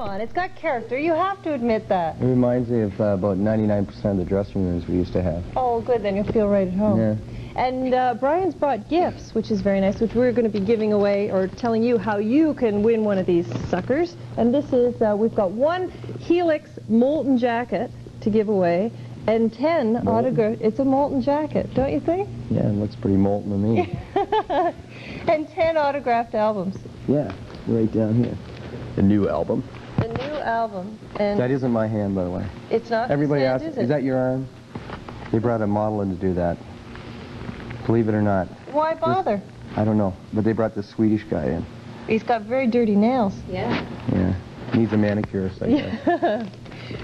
on, it's got character. You have to admit that. It reminds me of about 99% of the dressing rooms we used to have. Oh, good, then you'll feel right at home. Yeah. And Brian's brought gifts, which is very nice, which we're going to be giving away, or telling you how you can win one of these suckers. And this is, we've got one Helix molten jacket to give away, and 10 autograph. It's a molten jacket, don't you think? Yeah, it looks pretty molten to me. And 10 autographed albums. Yeah, right down here. The new album. The new album. And that isn't my hand, by the way. It's not. Everybody hand, asks, is that your arm? They brought a model in to do that. Believe it or not. Why bother? I don't know, but they brought this Swedish guy in. He's got very dirty nails. Yeah. Yeah. Needs a manicurist, I guess.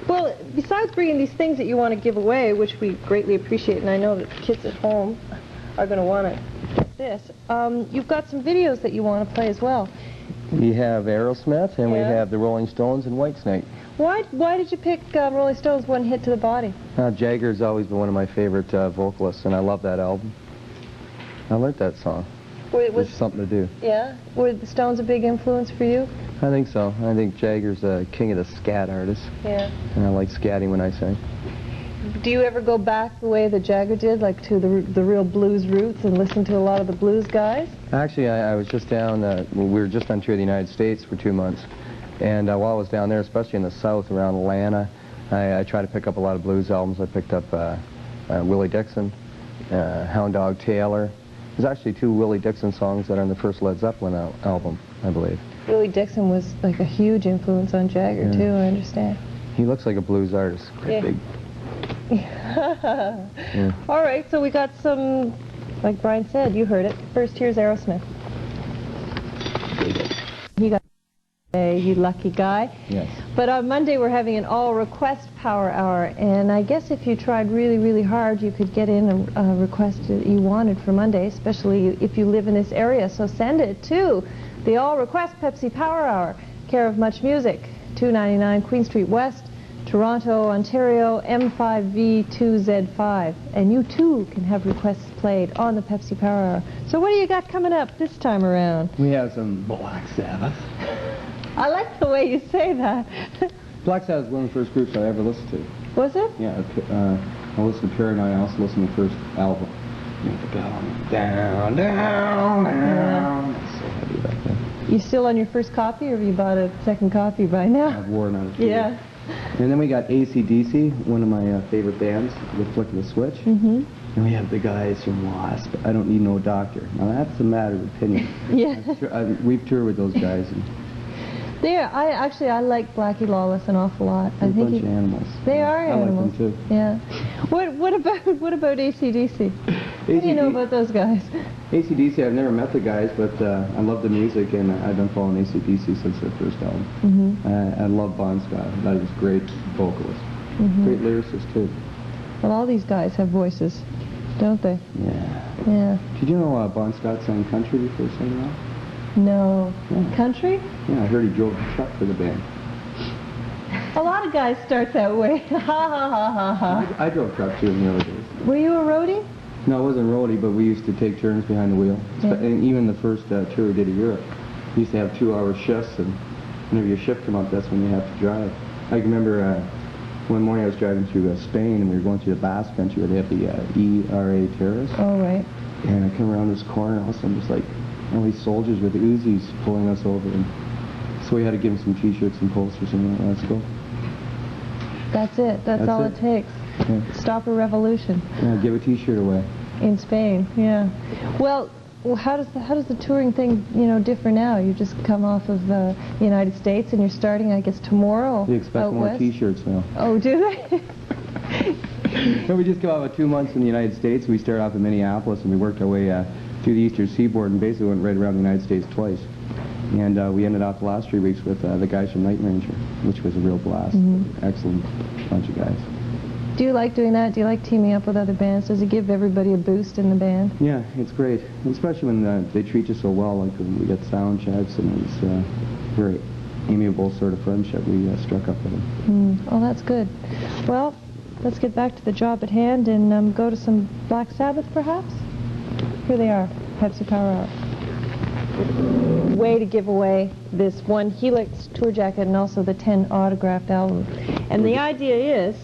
Well, besides bringing these things that you want to give away, which we greatly appreciate, and I know that kids at home are going to want to get this, you've got some videos that you want to play as well. We have Aerosmith, and we have the Rolling Stones and Whitesnake. Why did you pick Rolling Stones' One Hit to the Body? Jagger's always been one of my favorite vocalists, and I love that album. I learned that song. It was something to do. Yeah? Were the Stones a big influence for you? I think so. I think Jagger's a king of the scat artists. Yeah. And I like scatting when I sing. Do you ever go back the way that Jagger did, like to the real blues roots, and listen to a lot of the blues guys? Actually, I was just down, we were just on tour of the United States for 2 months. And while I was down there, especially in the South, around Atlanta, I tried to pick up a lot of blues albums. I picked up Willie Dixon, Hound Dog Taylor. There's actually 2 Willie Dixon songs that are on the first Led Zeppelin album, I believe. Willie Dixon was like a huge influence on Jagger, too, I understand. He looks like a blues artist. Quite big. Yeah. All right, so we got some, like Brian said, you heard it. First, here's Aerosmith. You got you lucky guy. Yes. But on Monday, we're having an all-request Power Hour, and I guess if you tried really, really hard, you could get in a request that you wanted for Monday, especially if you live in this area. So send it to the all-request Pepsi Power Hour, care of Much Music, 299 Queen Street West, Toronto, Ontario, M5V2Z5. And you, too, can have requests played on the Pepsi Power Hour. So what do you got coming up this time around? We have some Black Sabbath. I like the way you say that. Black Sabbath was one of the first groups I ever listened to. Was it? Yeah, I listened to Paranoid. I also listened to the first album. Down, down, down. It's so heavy back then. You still on your first copy, or have you bought a second copy by now? I've worn out. Yeah. And then we got AC/DC, one of my favorite bands, with Flick of the Switch. Mm-hmm. And we have the guys from Wasp. I don't need no doctor. Now that's a matter of opinion. Yeah. We've toured with those guys. And I like Blackie Lawless an awful lot. they're a bunch of animals. They are animals. I like them too. Yeah. What about AC/DC? What do you know about those guys? AC/DC, I've never met the guys, but I love the music, and I've been following AC/DC since their first album. Mm-hmm. I love Bon Scott. That is a great vocalist. Mm-hmm. Great lyricist too. Well, all these guys have voices, don't they? Yeah. Yeah. Did you know Bon Scott sang country before singing rock? No. Yeah. Country? Yeah, I heard he drove a truck for the band. A lot of guys start that way. Ha ha ha ha ha. I drove truck too in the early days. Were you a roadie? No, I wasn't roadie, but we used to take turns behind the wheel. Yeah. And even the first tour we did to Europe, we used to have 2-hour shifts, and whenever your shift came up, that's when you have to drive. I remember one morning I was driving through Spain, and we were going through the Basque Country where they have the ERA terrorists. Oh, right. And I come around this corner, and all of a sudden just like all these soldiers with Uzis pulling us over. And so we had to give them some T-shirts and posters and let's go. That's it. That's all it takes. Yeah. Stop a revolution. Yeah, give a T-shirt away. In Spain, yeah. Well, how does the touring thing, differ now? You just come off of the United States and you're starting, I guess, tomorrow. They expect more T-shirts now. Oh, do they? No, we just came out with 2 months in the United States. We started off in Minneapolis and we worked our way through the Eastern Seaboard and basically went right around the United States twice. And we ended up the last 3 weeks with the guys from Night Ranger, which was a real blast. Mm-hmm. Excellent bunch of guys. Do you like doing that? Do you like teaming up with other bands? Does it give everybody a boost in the band? Yeah, it's great, especially when they treat you so well. Like when we get sound checks, and it's a very amiable sort of friendship we struck up with them. Oh, that's good. Well, let's get back to the job at hand and go to some Black Sabbath, perhaps? Here they are, Pepsi Power Hour. way to give away this one Helix tour jacket and also the 10 autographed albums. And the idea is,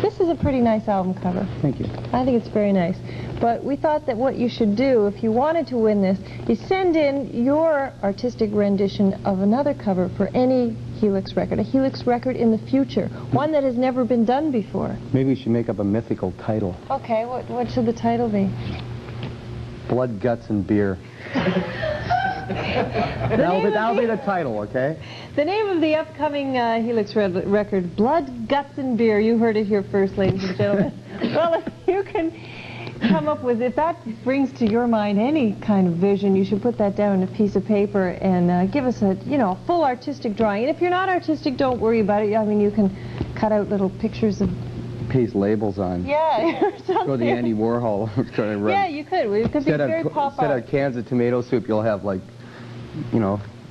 this is a pretty nice album cover. Thank you. I think it's very nice. But we thought that what you should do, if you wanted to win this, is send in your artistic rendition of another cover for any Helix record, a Helix record in the future, one that has never been done before. Maybe we should make up a mythical title. Okay, what should the title be? Blood, Guts, and Beer. That'll be the title, okay? The name of the upcoming Helix record, Blood, Guts, and Beer. You heard it here first, ladies and gentlemen. Well, if you can come up with, if that brings to your mind any kind of vision, you should put that down on a piece of paper and give us a, a full artistic drawing. And if you're not artistic, don't worry about it. I mean, you can cut out little pictures of... Paste labels on. Yeah, or something. Go the Andy Warhol kind of run. Yeah, you could. It could be very pop-up. Instead of cans of tomato soup, you'll have, like,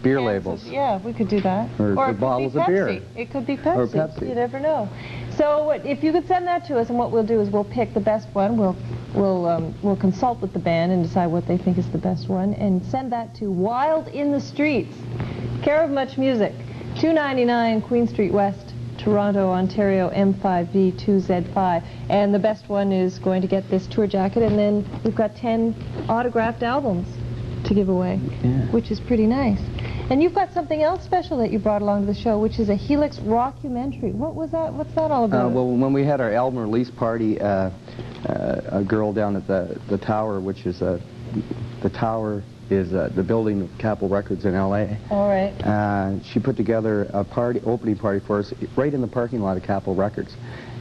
beer labels. Yeah, we could do that. Or bottles of beer. It could be Pepsi. Or Pepsi. You never know. So if you could send that to us, and what we'll do is we'll pick the best one. We'll consult with the band and decide what they think is the best one, and send that to Wild in the Streets, care of Much Music, 299 Queen Street West, Toronto, Ontario, M5V2Z5. And the best one is going to get this tour jacket, and then we've got 10 autographed albums to give away, which is pretty nice. And you've got something else special that you brought along to the show, which is a Helix Rockumentary. What was that? What's that all about? Well, when we had our album release party, a girl down at the Tower, which is the Tower is the building of Capitol Records in L.A. All right. She put together a opening party for us right in the parking lot of Capitol Records,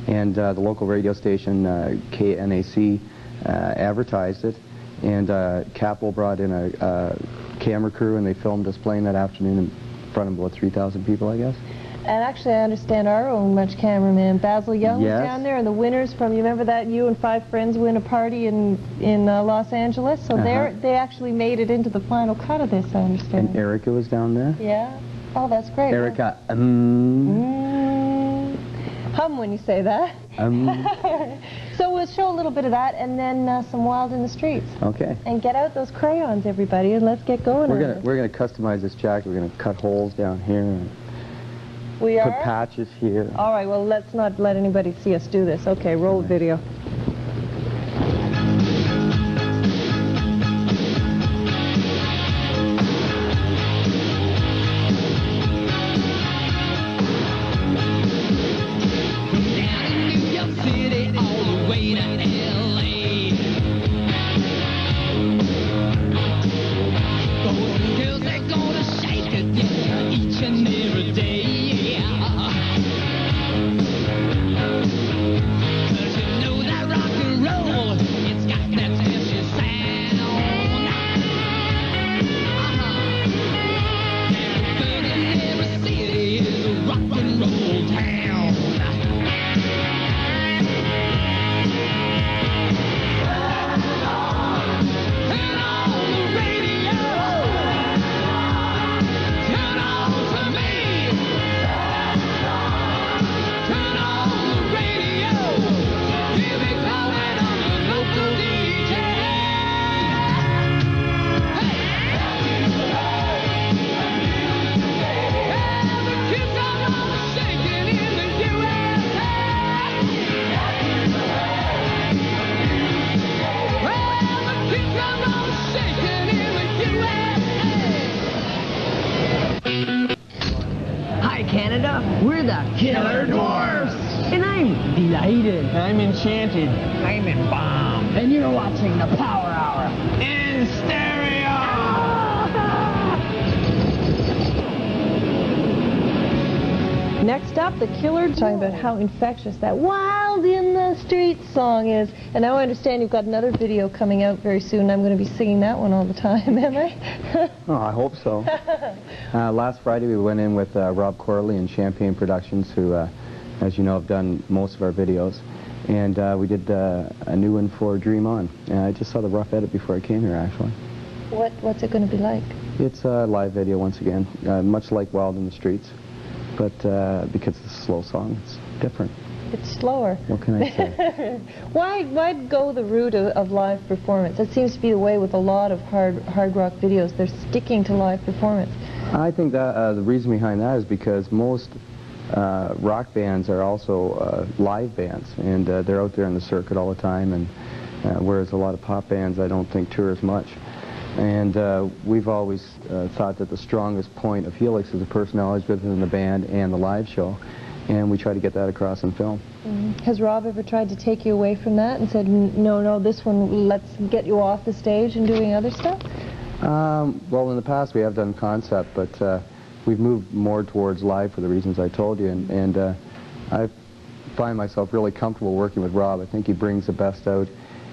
and the local radio station KNAC advertised it, and Capitol brought in a camera crew, and they filmed us playing that afternoon in front of about 3,000 people, I guess. And actually, I understand our own Much cameraman, Basil Young, was down there, and the winners from, you remember that You and Five Friends win a party in Los Angeles? So they actually made it into the final cut of this, I understand. And Erica was down there? Yeah. Oh, that's great. Erica, Hum when you say that. So we'll show a little bit of that, and then some Wild in the Streets. Okay. And get out those crayons, everybody, and let's get going. We're gonna customize this jacket. We're gonna cut holes down here. And we are? Put patches here. All right, well, let's not let anybody see us do this. Okay, roll the video. We're the Killer Dwarfs! And I'm delighted. I'm enchanted. I'm in bomb. And you're watching the Power Hour. In stereo! Next up, the Killer Dwarfs. Talking about how infectious that Wild in the Streets song is. And now I understand you've got another video coming out very soon. I'm going to be singing that one all the time, am I? Oh, I hope so. Last Friday we went in with Rob Corley and Champagne Productions, who, as you know, have done most of our videos. And we did a new one for Dream On. And I just saw the rough edit before I came here, actually. What's it going to be like? It's a live video once again, much like Wild in the Streets. But because it's a slow song, it's different. It's slower. What can I say? Why go the route of live performance? That seems to be the way with a lot of hard rock videos. They're sticking to live performance. I think that the reason behind that is because most rock bands are also live bands, and they're out there on the circuit all the time, and whereas a lot of pop bands I don't think tour as much. And we've always thought that the strongest point of Helix is the personalities within the band and the live show, and we try to get that across in film. Has Rob ever tried to take you away from that and said, no, this one, let's get you off the stage and doing other stuff? Well, in the past we have done concept, but we've moved more towards live for the reasons I told you, and I find myself really comfortable working with Rob. I think he brings the best out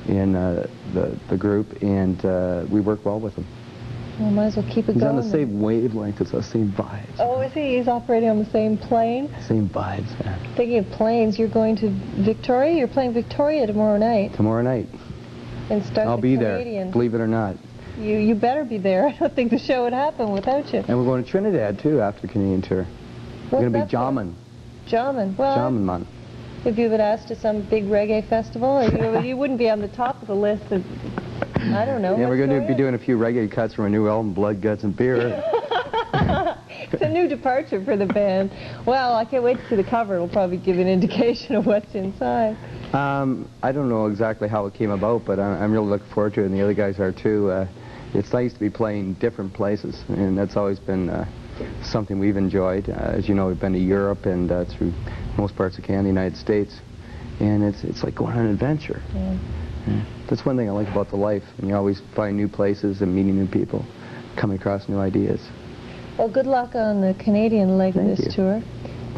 in the group, and we work well with him. Well, might as well keep it He's going. on the same wavelength as us, same vibes. Oh, is he? He's operating on the same plane? Same vibes, man. Thinking of planes, you're going to Victoria? You're playing Victoria tomorrow night. Tomorrow night. And start I'll the be Canadian. there, believe it or not. You better be there. I don't think the show would happen without you. And we're going to Trinidad, too, after the Canadian tour. We're going to be jamming. Jamming. Well, Jamming, man. if you had asked to some big reggae festival, you wouldn't be on the top of the list. I don't know. Yeah, we're going to be doing a few reggae cuts from a new album, Blood, Guts, and Beer. It's a new departure for the band. Well, I can't wait to see the cover. It'll probably give an indication of what's inside. I don't know exactly how it came about, but I'm really looking forward to it, and the other guys are too. It's nice to be playing different places, and that's always been something we've enjoyed. As you know, we've been to Europe and through most parts of Canada, United States, and it's like going on an adventure. Yeah. Yeah. That's one thing I like about the life, and you always find new places and meeting new people, coming across new ideas. Well, good luck on the Canadian leg of this tour.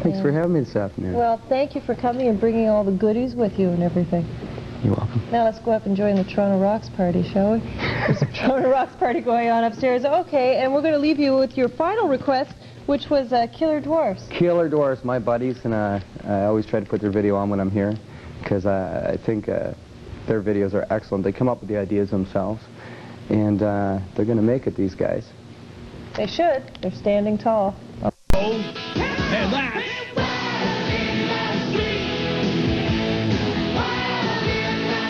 Thanks for having me this afternoon. Well, thank you for coming and bringing all the goodies with you and everything. You're welcome. Now let's go up and join the Toronto Rocks party, shall we? There's a Toronto Rocks party going on upstairs. Okay, and we're going to leave you with your final request, which was Killer Dwarfs. Killer Dwarfs, my buddies, and I always try to put their video on when I'm here, because I think their videos are excellent. They come up with the ideas themselves, and they're going to make it, these guys. They should. They're standing tall. And that's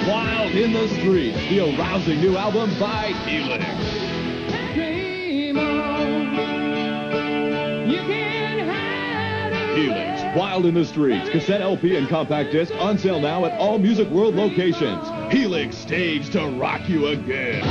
Wild in the Streets, the arousing new album by Helix. Helix, Wild in the Streets, cassette LP and compact disc on sale now at all Music World locations. Helix, staged to rock you again.